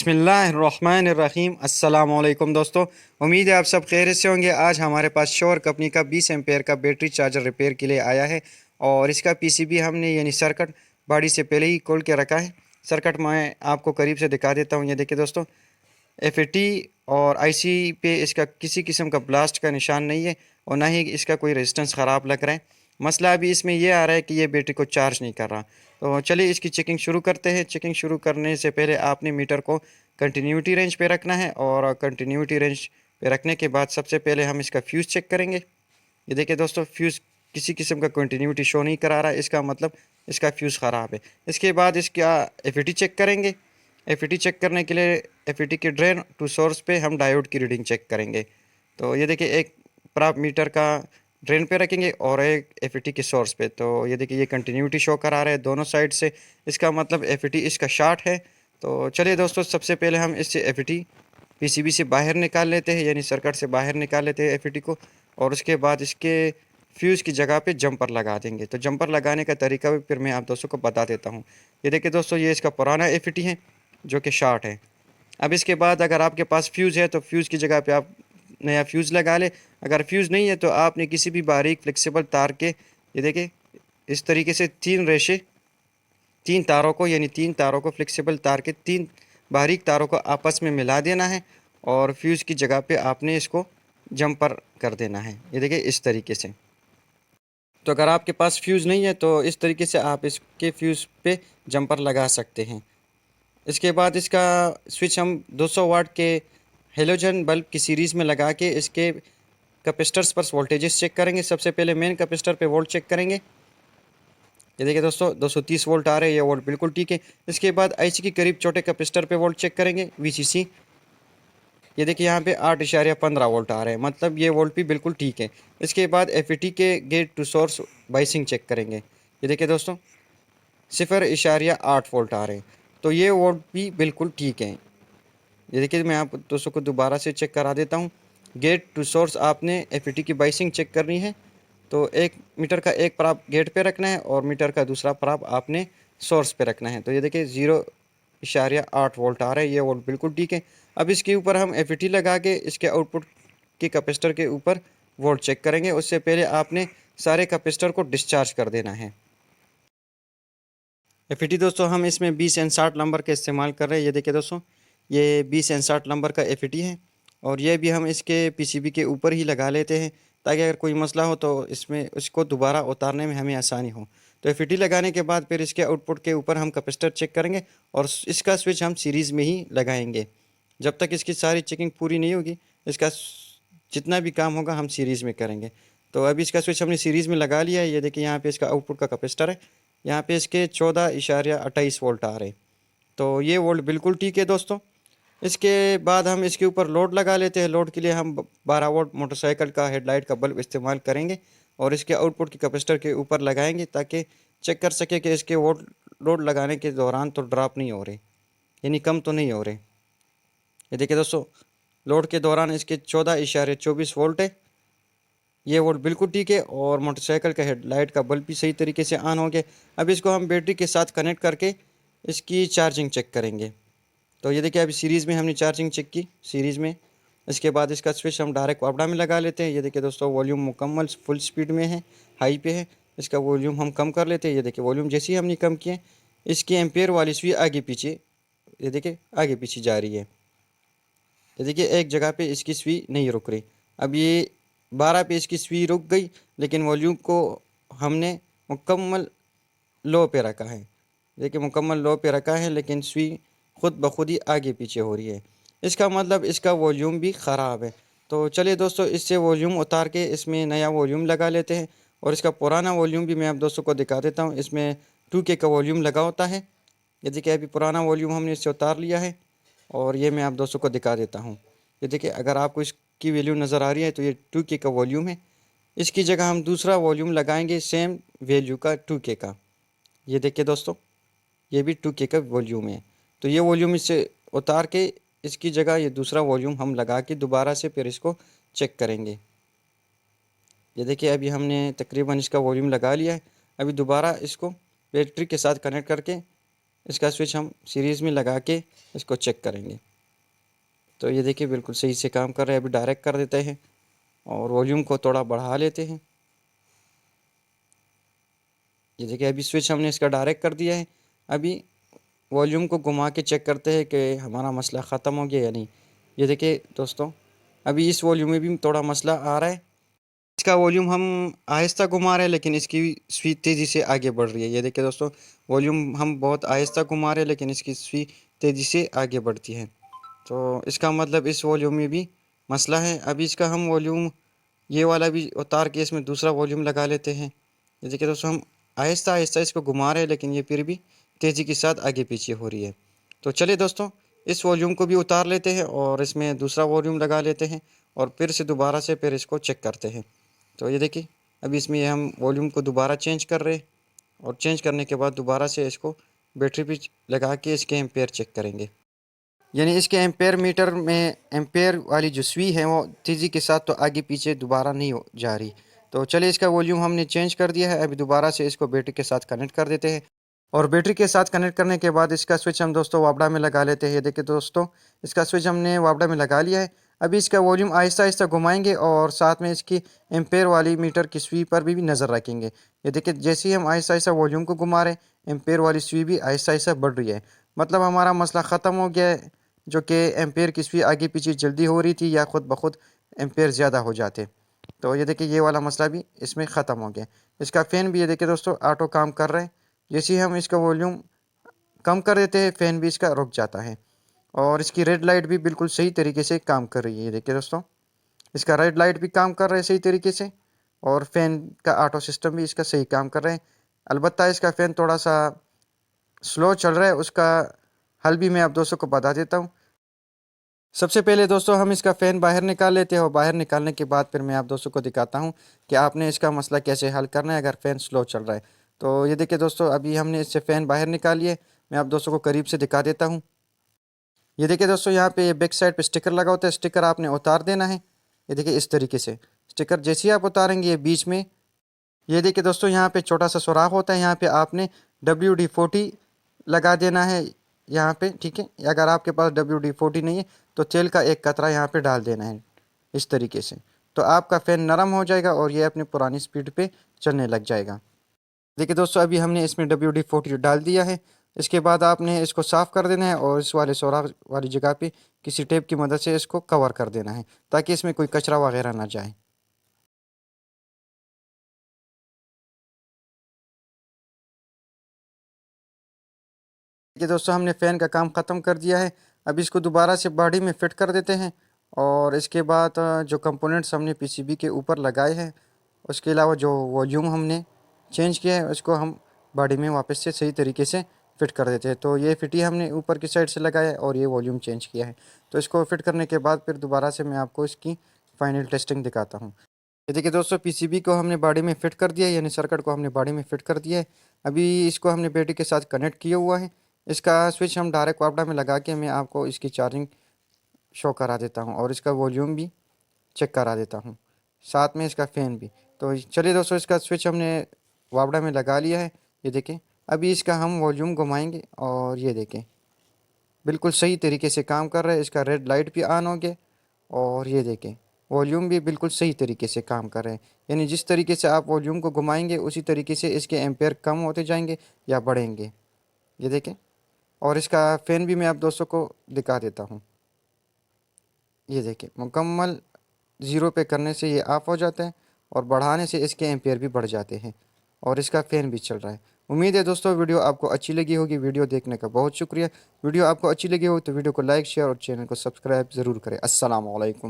बिस्मिल्लाहिर्रहमानिर्रहीम। अस्सलाम वालेकुम दोस्तों, उम्मीद है आप सब खैरियत से होंगे। आज हमारे पास श्योर कंपनी का 20 एम्पेयर का बैटरी चार्जर रिपेयर के लिए आया है और इसका पीसीबी हमने यानी सर्किट बॉडी से पहले ही खोल के रखा है। सर्किट मैं आपको करीब से दिखा देता हूँ। ये देखिए दोस्तों, एफएटी और आईसी पे इसका किसी किस्म का ब्लास्ट का निशान नहीं है और ना ही इसका कोई रेजिस्टेंस ख़राब लग रहा है। मसला अभी इसमें यह आ रहा है कि ये बैटरी को चार्ज नहीं कर रहा। तो चलिए इसकी चेकिंग शुरू करते हैं। चेकिंग शुरू करने से पहले आपने मीटर को कंटिन्यूटी रेंज पे रखना है और कंटिन्यूटी रेंज पे रखने के बाद सबसे पहले हम इसका फ्यूज़ चेक करेंगे। ये देखिए दोस्तों, फ्यूज़ किसी किस्म का कंटिन्यूटी शो नहीं करा रहा है, इसका मतलब इसका फ्यूज़ ख़राब है। इसके बाद इसका एफईटी चेक करेंगे। एफईटी चेक करने के लिए एफईटी के ड्रेन टू सोर्स पे हम डायोड की रीडिंग चेक करेंगे। तो ये देखिए, एक प्राप मीटर का ड्रेन पे रखेंगे और एक एफईटी के सोर्स पे। तो ये देखिए, ये कंटिन्यूटी शो करा रहा है दोनों साइड से, इसका मतलब एफईटी इसका शॉर्ट है। तो चलिए दोस्तों, सबसे पहले हम इससे एफईटी पीसीबी से बाहर निकाल लेते हैं, यानी सर्किट से बाहर निकाल लेते हैं एफईटी को, और उसके बाद इसके फ्यूज़ की जगह पे जंपर लगा देंगे। तो जंपर लगाने का तरीका भी फिर मैं आप दोस्तों को बता देता हूँ। ये देखिए दोस्तों, ये इसका पुराना एफईटी है जो कि शॉर्ट है। अब इसके बाद अगर आपके पास फ्यूज़ है तो फ्यूज़ की जगह पे आप नया फ्यूज़ लगा ले। अगर फ्यूज़ नहीं है तो आपने किसी भी बारीक फ्लेक्सिबल तार के, ये देखिए इस तरीके से तीन तारों को, यानी तीन तारों को फ्लेक्सिबल तार के तीन बारीक तारों को आपस में मिला देना है और फ्यूज़ की जगह पे आपने इसको जंपर कर देना है। ये देखिए इस तरीके से। तो अगर आपके पास फ्यूज़ नहीं है तो इस तरीके से आप इसके फ्यूज़ पे जंपर लगा सकते हैं। इसके बाद इसका स्विच हम 200 वाट के हेलोजन बल्ब की सीरीज़ में लगा के इसके कैपेसिटर्स पर वोल्टेजेस चेक करेंगे। सबसे पहले मेन कैपेसिटर पे वोल्ट चेक करेंगे। ये देखिए दोस्तों, 230 वोल्ट आ रहे हैं, ये वोल्ट बिल्कुल ठीक है। इसके बाद आईसी के करीब छोटे कैपेसिटर पे वोल्ट चेक करेंगे, वीसीसी। ये देखिए यहाँ पे 8.15 वोल्ट आ रहे हैं, मतलब ये वोल्ट भी बिल्कुल ठीक है। इसके बाद एफईटी के gate to source biasing check करेंगे। ये देखिए दोस्तों, 0.8 वोल्ट आ रहे हैं, तो ये वोल्ट भी बिल्कुल ठीक है। ये देखिए, मैं आप दोस्तों को दोबारा से चेक करा देता हूँ। गेट टू सोर्स आपने एफईटी की बाइसिंग चेक करनी है। तो एक मीटर का एक प्राप गेट पे रखना है और मीटर का दूसरा प्राप आपने सोर्स पे रखना है। तो ये देखिए 0.8 वोल्ट आ रहा है, ये वोल्ट बिल्कुल ठीक है। अब इसके ऊपर हम एफईटी लगा के इसके आउटपुट के कैपेसिटर के ऊपर वोल्ट चेक करेंगे। उससे पहले आपने सारे कैपेसिटर को डिस्चार्ज कर देना है। एफईटी दोस्तों, हम इसमें 20 एन 60 नंबर का इस्तेमाल कर रहे हैं। ये देखिए दोस्तों, ये 20 एन 60 नंबर का एफईटी है और ये भी हम इसके पीसीबी के ऊपर ही लगा लेते हैं ताकि अगर कोई मसला हो तो इसमें उसको दोबारा उतारने में हमें आसानी हो। तो एफईटी लगाने के बाद फिर इसके आउटपुट के ऊपर हम कैपेसिटर चेक करेंगे और इसका स्विच हम सीरीज़ में ही लगाएंगे। जब तक इसकी सारी चेकिंग पूरी नहीं होगी, इसका जितना भी काम होगा हम सीरीज़ में करेंगे। तो अभी इसका स्विच हमने सीरीज़ में लगा लिया है। ये देखिए, यहाँ पे इसका आउटपुट का कैपेसिटर है, यहाँ पे इसके 14.28 वोल्ट आ रहे हैं। तो ये वोल्ट बिल्कुल ठीक है दोस्तों। इसके बाद हम इसके ऊपर लोड लगा लेते हैं। लोड के लिए हम 12 वोल्ट मोटरसाइकिल का हेडलाइट का बल्ब इस्तेमाल करेंगे और इसके आउटपुट के कैपेसिटर के ऊपर लगाएंगे ताकि चेक कर सके कि इसके वोल्ट लोड लगाने के दौरान तो ड्रॉप नहीं हो रहे, यानी कम तो नहीं हो रहे। ये देखिए दोस्तों, लोड के दौरान इसके 14.24 वोल्ट है, ये वोल्ट बिल्कुल ठीक है और मोटरसाइकिल का हेडलाइट का बल्ब भी सही तरीके से ऑन हो गया। अब इसको हम बैटरी के साथ कनेक्ट करके इसकी चार्जिंग चेक करेंगे। तो ये देखिए, अभी सीरीज़ में हमने चार्जिंग चेक की सीरीज़ में। इसके बाद इसका स्विच हम डायरेक्ट अपना में लगा लेते हैं। ये देखिए दोस्तों, वॉल्यूम मुकम्मल फुल स्पीड में है, हाई पे है। इसका वॉल्यूम हम कम कर लेते हैं। ये देखिए, वॉल्यूम जैसे ही हमने कम किए, इसकी एम्पेयर वाली सुई आगे पीछे, ये देखिए आगे पीछे जा रही है। ये देखिए, एक जगह पे इसकी सुई नहीं रुक रही। अब ये 12 पे इसकी सुई रुक गई, लेकिन वॉल्यूम को हमने मुकम्मल लो पे रखा है। देखिए, मुकम्मल लो पे रखा है लेकिन सुई खुद ब खुद ही आगे पीछे हो रही है। इसका मतलब इसका वॉल्यूम भी ख़राब है। तो चलिए दोस्तों, इससे वॉल्यूम उतार के इसमें नया वॉल्यूम लगा लेते हैं और इसका पुराना वॉल्यूम भी मैं आप दोस्तों को दिखा देता हूँ। इसमें 2K का वॉल्यूम लगा होता है। ये देखिए, अभी पुराना वॉल्यूम हमने इससे उतार लिया है और ये मैं आप दोस्तों को दिखा देता हूँ। ये देखिए, अगर आपको इसकी वैल्यू नज़र आ रही है तो ये 2K का वॉल्यूम है। इसकी जगह हम दूसरा वॉल्यूम लगाएंगे सेम वैल्यू का 2K का। ये देखिए दोस्तों, ये भी 2K का वॉल्यूम है। तो ये वॉल्यूम इससे उतार के इसकी जगह ये दूसरा वॉल्यूम हम लगा के दोबारा से फिर इसको चेक करेंगे। ये देखिए, अभी हमने तकरीबन इसका वॉल्यूम लगा लिया है। अभी दोबारा इसको बैटरी के साथ कनेक्ट करके इसका स्विच हम सीरीज़ में लगा के इसको चेक करेंगे। तो ये देखिए बिल्कुल सही से काम कर रहा है। अभी डायरेक्ट कर देते हैं और वॉल्यूम को थोड़ा बढ़ा लेते हैं। ये देखिए अभी स्विच हमने इसका डायरेक्ट कर दिया है। अभी वॉल्यूम को घुमा के चेक करते हैं कि हमारा मसला ख़त्म हो गया या नहीं। ये देखिए दोस्तों, अभी इस वॉल्यूम में भी थोड़ा मसला आ रहा है। इसका वॉल्यूम हम आहिस्ता घुमा रहे हैं लेकिन इसकी स्पीड तेज़ी से आगे बढ़ रही है। ये देखिए दोस्तों, वॉल्यूम हम बहुत आहिस्ता घुमा रहे हैं लेकिन इसकी स्पीड तेज़ी से आगे बढ़ती है। तो इसका मतलब इस वॉल्यूम में भी मसला है। अभी इसका हम वॉल्यूम ये वाला भी उतार के इसमें दूसरा वॉल्यूम लगा लेते हैं। ये देखिए दोस्तों, हम आहिस्ता आहिस्ता इसको घुमा रहे हैं लेकिन ये फिर भी तेज़ी के साथ आगे पीछे हो रही है। तो चलिए दोस्तों, इस वॉल्यूम को भी उतार लेते हैं और इसमें दूसरा वॉल्यूम लगा लेते हैं और फिर से दोबारा से फिर इसको चेक करते हैं। तो ये देखिए अभी इसमें हम वॉल्यूम को दोबारा चेंज कर रहे हैं और चेंज करने के बाद दोबारा से इसको बैटरी पे लगा के इसके एम्पेयर चेक करेंगे। यानी इसके एम्पेयर मीटर में एम्पेयर वाली जो सुई है वो तेज़ी के साथ तो आगे पीछे दोबारा नहीं जा रही। तो चलिए, इसका वॉल्यूम हमने चेंज कर दिया है। अभी दोबारा से इसको बैटरी के साथ कनेक्ट कर देते हैं और बैटरी के साथ कनेक्ट करने के बाद इसका स्विच हम दोस्तों वापडा में लगा लेते हैं। देखिए दोस्तों, इसका स्विच हमने वापडा में लगा लिया है। अभी इसका वॉल्यूम आहिस्ता आहिस्ता घुमाएंगे और साथ में इसकी एम्पेयर वाली मीटर की सुई पर भी नज़र रखेंगे। ये देखिए जैसे ही हम आहिस्ता आहिस्ता वॉल्यूम को घुमा रहे हैं, एम्पेयर वाली सुई भी आहिस्ता आहिस्ता बढ़ रही है। मतलब हमारा मसला ख़त्म हो गया है, जो कि एम्पेयर की सुई आगे पीछे जल्दी हो रही थी या खुद ब खुद एम्पेयर ज़्यादा हो जाते। तो ये देखिए ये वाला मसला भी इसमें ख़त्म हो गया। इसका फ़ैन भी ये देखिए दोस्तों ऑटो काम कर रहा है। जैसे ही हम इसका वॉल्यूम कम कर देते हैं, फ़ैन भी इसका रुक जाता है और इसकी रेड लाइट भी बिल्कुल सही तरीके से काम कर रही है। ये देखिए दोस्तों, इसका रेड लाइट भी काम कर रहा है सही तरीके से और फ़ैन का ऑटो सिस्टम भी इसका सही काम कर रहा है। अलबत्ता इसका फ़ैन थोड़ा सा स्लो चल रहा है, उसका हल भी मैं आप दोस्तों को बता देता हूँ। सबसे पहले दोस्तों हम इसका फ़ैन बाहर निकाल लेते हैं और बाहर निकालने के बाद फिर मैं आप दोस्तों को दिखाता हूँ कि आपने इसका मसला कैसे हल करना है अगर फ़ैन स्लो चल रहा है। तो ये देखिए दोस्तों, अभी हमने इससे फ़ैन बाहर निकाल लिए। मैं आप दोस्तों को करीब से दिखा देता हूँ। ये देखिए दोस्तों, यहाँ पे बैक साइड पे स्टिकर लगा होता है, स्टिकर आपने उतार देना है। ये देखिए इस तरीके से स्टिकर जैसे ही आप उतारेंगे ये बीच में, ये देखिए दोस्तों, यहाँ पे छोटा सा सुराख होता है, यहाँ पे आपने WD-40 लगा देना है यहाँ पे, ठीक है। अगर आपके पास WD-40 नहीं है तो तेल का एक कतरा यहाँ पे डाल देना है इस तरीके से। तो आपका फ़ैन नरम हो जाएगा और ये अपनी पुरानी स्पीड पे चलने लग जाएगा। देखिए दोस्तों, अभी हमने इसमें WD-40 डाल दिया है। इसके बाद आपने इसको साफ़ कर देना है और इस वाले सुराख वाली जगह पे किसी टेप की मदद से इसको कवर कर देना है ताकि इसमें कोई कचरा वगैरह ना जाए। देखिए दोस्तों, हमने फ़ैन का काम ख़त्म कर दिया है। अब इसको दोबारा से बॉडी में फ़िट कर देते हैं और इसके बाद जो कंपोनेंट्स हमने PCB के ऊपर लगाए हैं, उसके अलावा जो वॉल्यूम हमने चेंज किया है उसको हम बॉडी में वापस से सही तरीके से फ़िट कर देते हैं। तो ये फिटी हमने ऊपर की साइड से लगाया है और ये वॉल्यूम चेंज किया है। तो इसको फ़िट करने के बाद फिर दोबारा से मैं आपको इसकी फ़ाइनल टेस्टिंग दिखाता हूँ। ये देखिए दोस्तों, PCB को हमने बॉडी में फ़िट कर दिया है, यानी सर्किट को हमने बॉडी में फ़िट कर दिया है। अभी इसको हमने बैटरी के साथ कनेक्ट किया हुआ है। इसका स्विच हम डायरेक्ट वापडा में लगा के मैं आपको इसकी चार्जिंग शो करा देता हूँ और इसका वॉल्यूम भी चेक करा देता हूँ, साथ में इसका फ़ैन भी। तो चलिए दोस्तों, इसका स्विच हमने वापडा में लगा लिया है। ये देखें, अभी इसका हम वॉल्यूम घुमाएंगे और ये देखें बिल्कुल सही तरीके से काम कर रहा है। इसका रेड लाइट भी ऑन हो गया और ये देखें वॉल्यूम भी बिल्कुल सही तरीके से काम कर रहे हैं। यानी जिस तरीके से आप वॉल्यूम को घुमाएंगे उसी तरीके से इसके एम्पेयर कम होते जाएंगे या बढ़ेंगे। ये देखें, और इसका फ़ैन भी मैं आप दोस्तों को दिखा देता हूँ। ये देखें, मुकम्मल ज़ीरो पे करने से ये ऑफ़ हो जाता है और बढ़ाने से इसके एम्पेयर भी बढ़ जाते हैं और इसका फ़ैन भी चल रहा है। उम्मीद है दोस्तों वीडियो आपको अच्छी लगी होगी। वीडियो देखने का बहुत शुक्रिया। वीडियो आपको अच्छी लगी हो तो वीडियो को लाइक, शेयर और चैनल को सब्सक्राइब ज़रूर करें। अस्सलाम वालेकुम।